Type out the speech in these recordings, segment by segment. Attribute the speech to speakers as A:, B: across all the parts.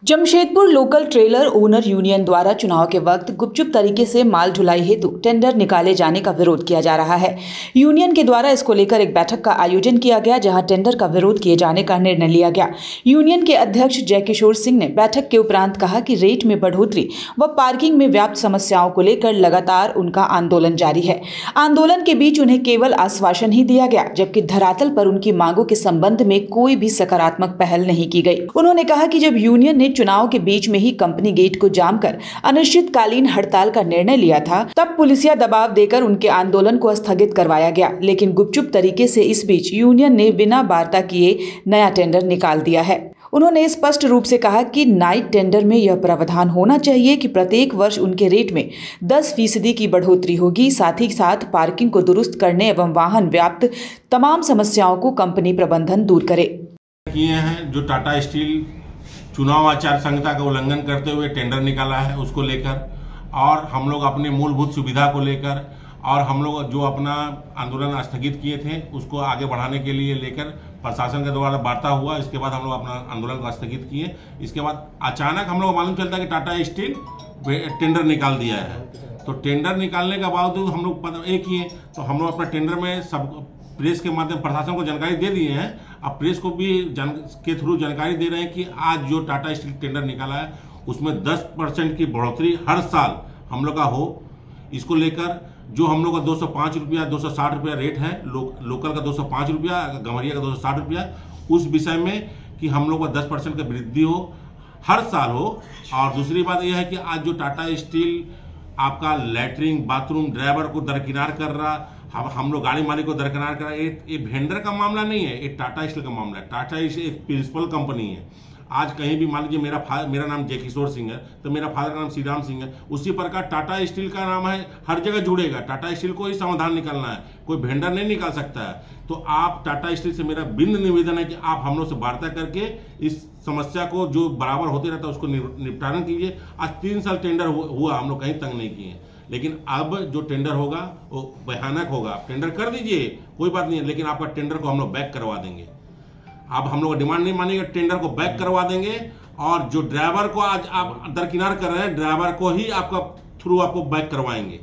A: Jamshedpur local trailer owner union द्वारा चुनाव के वक्त गुपचुप तरीके से माल ढुलाई हेतु टेंडर निकाले जाने का विरोध किया जा रहा है। यूनियन के द्वारा इसको लेकर एक बैठक का आयोजन किया गया, जहां टेंडर का विरोध किए जाने का निर्णय लिया गया। यूनियन के अध्यक्ष जयकिशोर सिंह ने बैठक के उपरांत कहा कि रेट में बढ़ोतरी व पार्किंग में व्याप्त समस्याओं को लेकर लगातार उनका आंदोलन जारी है। आंदोलन के बीच उन्हें केवल आश्वासन ही दिया गया, जबकि धरातल पर उनकी मांगों के संबंध में कोई भी सकारात्मक पहल नहीं की गई। उन्होंने कहा कि जब यूनियन ने चुनाव के बीच में ही कंपनी गेट को जाम कर अनिश्चितकालीन हड़ताल का निर्णय लिया था, तब पुलिसिया दबाव देकर उनके आंदोलन को स्थगित करवाया गया, लेकिन गुपचुप तरीके से इस बीच यूनियन ने बिना वार्ता किए नया टेंडर निकाल दिया है। उन्होंने स्पष्ट रूप से कहा कि नाइट टेंडर में यह प्रावधान होना चाहिए कि प्रत्येक वर्ष उनके रेट में 10% की बढ़ोतरी होगी। साथ ही साथ पार्किंग को दुरुस्त करने एवं वाहन व्याप्त तमाम समस्याओं को कंपनी प्रबंधन दूर करे।
B: किए हैं जो टाटा स्टील चुनाव आचार संहिता का उल्लंघन करते हुए टेंडर निकाला है, उसको लेकर, और हम लोग अपने मूलभूत सुविधा को लेकर, और हम लोग जो अपना आंदोलन स्थगित किए थे उसको आगे बढ़ाने के लिए लेकर प्रशासन के द्वारा वार्ता हुआ। इसके बाद हम लोग अपना आंदोलन को स्थगित किए। इसके बाद अचानक हम लोग मालूम चलता है कि टाटा स्टील टेंडर निकाल दिया है। तो टेंडर निकालने के बावजूद हम लोग एक किए, तो हम लोग अपना टेंडर में सब प्रेस के माध्यम प्रशासन को जानकारी दे दिए हैं। अब प्रेस को भी के थ्रू जानकारी दे रहे हैं कि आज जो टाटा स्टील टेंडर निकाला है उसमें 10% की बढ़ोतरी हर साल हम लोग का हो। इसको लेकर जो हम लोग का 205 रुपया 260 रुपया रेट है, लोकल का 205 रुपया, गंवरिया का 260 रुपया, उस विषय में कि हम लोग का 10% का वृद्धि हो, हर साल हो। और दूसरी बात यह है कि आज जो टाटा स्टील आपका लैट्रिन बाथरूम ड्राइवर को दरकिनार कर रहा, हम लोग गाड़ी मालिक को दरकिनार कर रहा है, ये वेंडर का मामला नहीं है, ये टाटा स्टील का मामला है। टाटा स्टील एक प्रिंसिपल कंपनी है। आज कहीं भी मान लीजिए मेरा नाम जयकिशोर सिंह है तो मेरा फादर का नाम श्री राम सिंह है, उसी प्रकार टाटा स्टील का नाम है, हर जगह जुड़ेगा। टाटा स्टील को ही समाधान निकालना है, कोई वेंडर नहीं निकाल सकता है। तो आप टाटा स्टील से मेरा बिंद निवेदन है कि आप हम लोग से वार्ता करके इस समस्या को जो बराबर होते रहता है उसको निपटारा कीजिए। आज 3 साल टेंडर हुआ, हम लोग कहीं तंग नहीं किए, लेकिन अब जो टेंडर होगा वो भयानक होगा। टेंडर कर दीजिए, कोई बात नहीं है, लेकिन आपका टेंडर को हम लोग बैक करवा देंगे। आप हम लोग डिमांड नहीं मानेंगे, टेंडर को बैक करवा देंगे। और जो ड्राइवर को आज आप दरकिनार कर रहे हैं, ड्राइवर को ही आपका थ्रू आपको बैक करवाएंगे।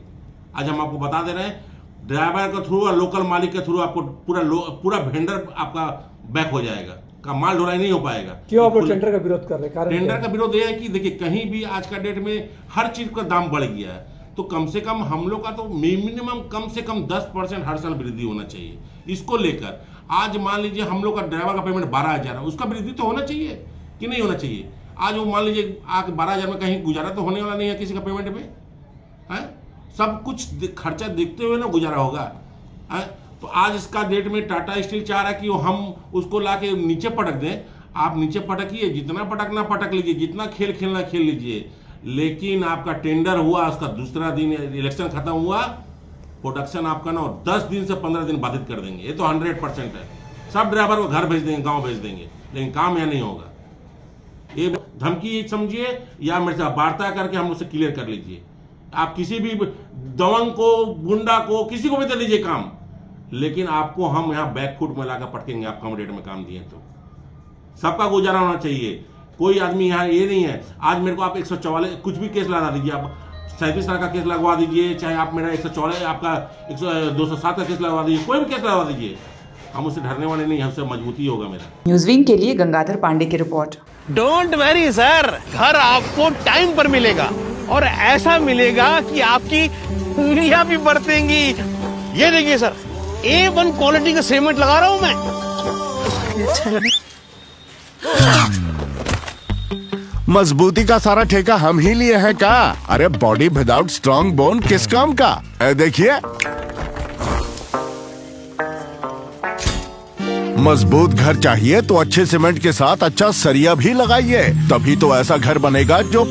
B: आज हम आपको बता दे रहे हैं, ड्राइवर के थ्रू और लोकल मालिक के थ्रू आपको पूरा वेंडर आपका बैक हो जाएगा, का माल ढुलाई नहीं हो पाएगा।
C: क्यों आप लोग टेंडर का विरोध कर रहे हैं?
B: टेंडर का विरोध यह है कि देखिए, कहीं भी आज का डेट में हर चीज का दाम बढ़ गया है, तो कम से कम हम लोग का तो मिनिमम कम से कम 10% हर साल वृद्धि होना चाहिए। इसको लेकर आज मान लीजिए हम लोग का ड्राइवर का पेमेंट 12,000 है, उसका वृद्धि तो होना चाहिए कि नहीं होना चाहिए? आज वो मान लीजिए आके 12,000 में कहीं गुजारा तो होने वाला नहीं है किसी का पेमेंट में, है? सब कुछ खर्चा देखते हुए ना गुजारा होगा, है? तो आज इसका डेट में टाटा स्टील चाह रहा है कि हम उसको ला के नीचे पटक दें। आप नीचे पटकिए, जितना पटकना पटक लीजिए, जितना खेल खेलना खेल लीजिए, लेकिन आपका टेंडर हुआ, उसका दूसरा दिन इलेक्शन खत्म हुआ, प्रोडक्शन आपका ना 10 दिन से 15 दिन बाधित कर देंगे। ये तो 100% है। सब ड्राइवर को घर भेज देंगे, गांव भेज देंगे, लेकिन काम यहाँ नहीं होगा। ये धमकी समझिए, या मेरे साथ वार्ता करके हम उससे क्लियर कर लीजिए। आप किसी भी दबंग को, गुंडा को, किसी को भी दे दीजिए काम, लेकिन आपको हम यहाँ बैकफुट में लाकर पटकेंगे। आप कम रेट में काम दिए तो सबका गुजारा होना चाहिए। कोई आदमी यहाँ ये नहीं है, आज मेरे को आप 144 कुछ भी केस लगा दीजिए, आप 37 साल का केस लगवा दीजिए, चाहे आप मेरा 144 आपका 207 का केस लगवा दीजिए, कोई भी केस लगवा दीजिए, हम उससे डरने वाले नहीं, हमसे मजबूती होगा मेरा।
A: न्यूज़विंग के लिए गंगाधर पांडे की रिपोर्ट।
D: डोंट वरी सर, घर आपको टाइम पर मिलेगा, और ऐसा मिलेगा कि आपकी उंगलियां भी बरतेंगी। ये देखिए सर, A1 क्वालिटी का सीमेंट लगा रहा हूं मैं।
E: मजबूती का सारा ठेका हम ही लिए हैं का? अरे बॉडी विदाउट स्ट्रॉन्ग बोन किस काम का? देखिए, मजबूत घर चाहिए तो अच्छे सीमेंट के साथ अच्छा सरिया भी लगाइए, तभी तो ऐसा घर बनेगा जो